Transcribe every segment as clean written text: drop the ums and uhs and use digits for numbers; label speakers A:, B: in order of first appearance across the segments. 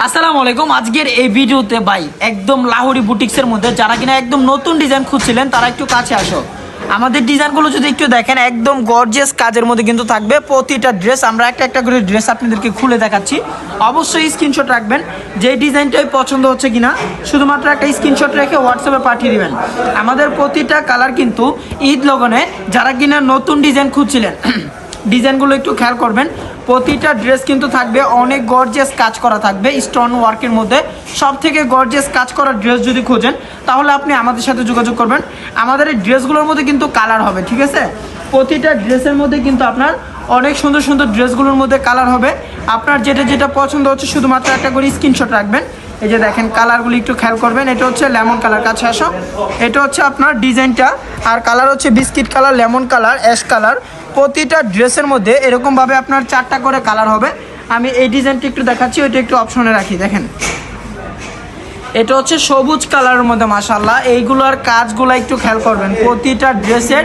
A: আসসালামু আলাইকুম। আজকের এই ভিডিওতে ভাই একদম লাহোরি বুটিক্সের মধ্যে যারা কিনা একদম নতুন ডিজাইন খুঁজছিলেন তারা একটু কাছে আসো। আমাদের ডিজাইনগুলো যদি একটু দেখেন একদম গর্জিয়াস কাজের মধ্যে কিন্তু থাকবে প্রতিটা ড্রেস। আমরা একটা একটা করে ড্রেস আপনাদেরকে খুলে দেখাচ্ছি, অবশ্যই স্ক্রিনশট রাখবেন যে ডিজাইনটাই পছন্দ হচ্ছে কিনা, শুধুমাত্র একটা স্ক্রিনশট রেখে হোয়াটসঅ্যাপে পাঠিয়ে দিবেন। আমাদের প্রতিটা কালার কিন্তু ঈদ লগনে যারা কিনা নতুন ডিজাইন খুঁজছিলেন ডিজাইনগুলো একটু খেয়াল করবেন। প্রতিটা ড্রেস কিন্তু থাকবে অনেক গর্জিয়াস কাজ করা থাকবে স্টোন ওয়ার্কের মধ্যে। সব থেকে গর্জিয়াস কাজ করা ড্রেস যদি খোঁজেন তাহলে আপনি আমাদের সাথে যোগাযোগ করবেন। আমাদের এই ড্রেসগুলোর মধ্যে কিন্তু কালার হবে, ঠিক আছে? প্রতিটা ড্রেসের মধ্যে কিন্তু আপনার অনেক সুন্দর সুন্দর ড্রেসগুলোর মধ্যে কালার হবে। আপনার যেটা যেটা পছন্দ হচ্ছে শুধুমাত্র একটা করে স্ক্রিনশট রাখবেন। এই যে দেখেন কালারগুলি একটু খেয়াল করবেন। এটা হচ্ছে লেমন কালার, কাছে আসো। এটা হচ্ছে আপনার ডিজাইনটা, আর কালার হচ্ছে biscuit colour, lemon colour, ash colour. প্রতিটা ড্রেসের মধ্যে এরকমভাবে আপনার 4টা করে কালার হবে। আমি এই ডিজাইনটা একটু দেখাচ্ছি, ওইটা একটু অপশনে রাখি। দেখেন এটা হচ্ছে সবুজ কালারের মধ্যে, মাশাআল্লাহ এইগুলোর কাজগুলো একটু খেয়াল করবেন। প্রতিটা ড্রেসের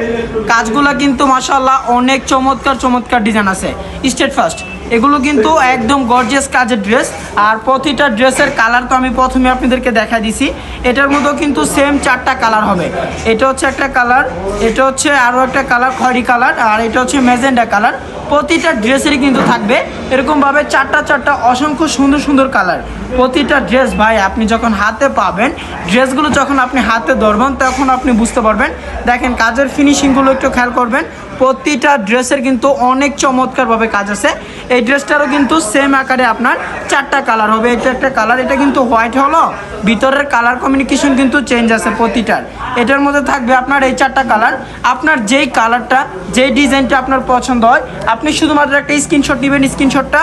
A: কাজগুলো কিন্তু মাশাআল্লাহ অনেক চমৎকার চমৎকার ডিজাইন আছে। স্টেট ফার্স্ট এগুলো কিন্তু একদম গর্জিয়াস কাজের ড্রেস। আর প্রতিটা ড্রেসের কালার তো আমি প্রথমে আপনাদেরকে দেখা দিছি। এটার মধ্যেও কিন্তু সেম 4টা কালার হবে। এটা হচ্ছে একটা কালার, এটা হচ্ছে আরও একটা কালার খয়েরি কালার, আর এটা হচ্ছে ম্যাজেন্ডা কালার। প্রতিটা ড্রেসেরই কিন্তু থাকবে এরকমভাবে 4টা অসংখ্য সুন্দর সুন্দর কালার। প্রতিটা ড্রেস ভাই আপনি যখন হাতে পাবেন, ড্রেসগুলো যখন আপনি হাতে ধরবেন তখন আপনি বুঝতে পারবেন। দেখেন কাজের ফিনিশিংগুলো একটু খেয়াল করবেন। প্রতিটা ড্রেসের কিন্তু অনেক চমৎকারভাবে কাজ আছে। এই ড্রেসটারও কিন্তু সেম আকারে আপনার 4টা কালার হবে। এটা একটা কালার, এটা কিন্তু হোয়াইট হলো, ভিতরের কালার কমিউনিকেশন কিন্তু চেঞ্জ আছে প্রতিটার। এটার মধ্যে থাকবে আপনার এই 4টা কালার। আপনার যেই কালারটা যেই ডিজাইনটা আপনার পছন্দ হয় আপনি শুধুমাত্র একটা স্ক্রিনশট নেবেন, স্ক্রিনশটটা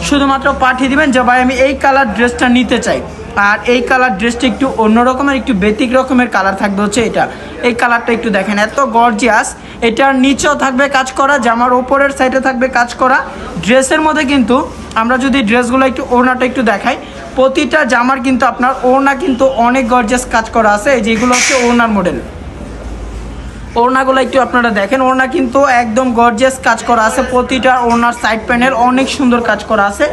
A: শুধুমাত্র পাঠিয়ে দিবেন যে ভাই আমি এই কালার ড্রেসটা নিতে চাই। আর এই কালার ড্রেসটা একটু অন্যরকমের, একটু ব্যতিক রকমের কালার থাকবে হচ্ছে এটা। এই কালারটা একটু দেখেন এত গর্জিয়াস। এটার নিচেও থাকবে কাজ করা, জামার ওপরের সাইডে থাকবে কাজ করা। ড্রেসের মধ্যে কিন্তু আমরা যদি ড্রেসগুলো একটু ওড়নাটা একটু দেখাই, প্রতিটা জামার কিন্তু আপনার ওড়না কিন্তু অনেক গর্জিয়াস কাজ করা আছে। এই যেগুলো হচ্ছে ওড়নার মডেল, ওড়নাগুলো একটু আপনারা দেখেন। ওড়না কিন্তু একদম গর্জিয়াস কাজ করা আছে। প্রতিটা ওড়নার সাইড প্যানেল অনেক সুন্দর কাজ করা আছে।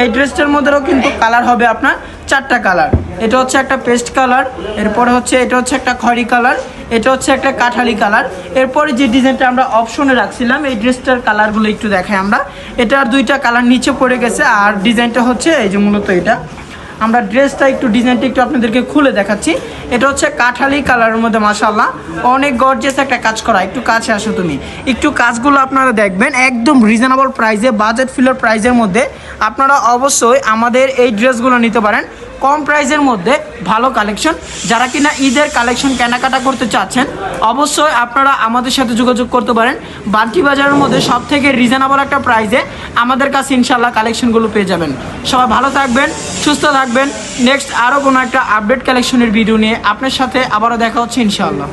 A: এই ড্রেসটার মধ্যেও কিন্তু কালার হবে আপনার 4টা কালার। এটা হচ্ছে একটা পেস্ট কালার, এরপরে হচ্ছে এটা হচ্ছে একটা খয়েরি কালার, এটা হচ্ছে একটা কাঠালি কালার। এরপরে যে ডিজাইনটা আমরা অপশনে রাখছিলাম এই ড্রেসটার কালারগুলো একটু দেখাই আমরা। এটার 2টা কালার নিচে পড়ে গেছে, আর ডিজাইনটা হচ্ছে এই যে মূলত এটা। আমরা ড্রেসটা একটু ডিজাইনটা একটু আপনাদেরকে খুলে দেখাচ্ছি। এটা হচ্ছে কাঠালি কালারের মধ্যে মাশাআল্লাহ অনেক গর্জিয়াস একটা কাজ করা। একটু কাছে আসো তুমি, একটু কাজগুলো আপনারা দেখবেন একদম রিজনেবল প্রাইসে, বাজেট ফিলার প্রাইসের মধ্যে আপনারা অবশ্যই আমাদের এই ড্রেসগুলো নিতে পারেন। কম প্রাইসের মধ্যে ভালো কালেকশন। যারা কিনা ঈদের কালেকশন কেনাকাটা করতে চাচ্ছেন অবশ্যই আপনারা আমাদের সাথে যোগাযোগ করতে পারেন। বান্টি বাজারের মধ্যে সব থেকে রিজনেবল একটা প্রাইসে আমাদের কাছে ইনশাল্লাহ কালেকশনগুলো পেয়ে যাবেন। সবাই ভালো থাকবেন, সুস্থ থাকবেন। নেক্সট আরও কোনো একটা আপডেট কালেকশনের ভিডিও নিয়ে আপনার সাথে আবারও দেখা হচ্ছে ইনশাআল্লাহ।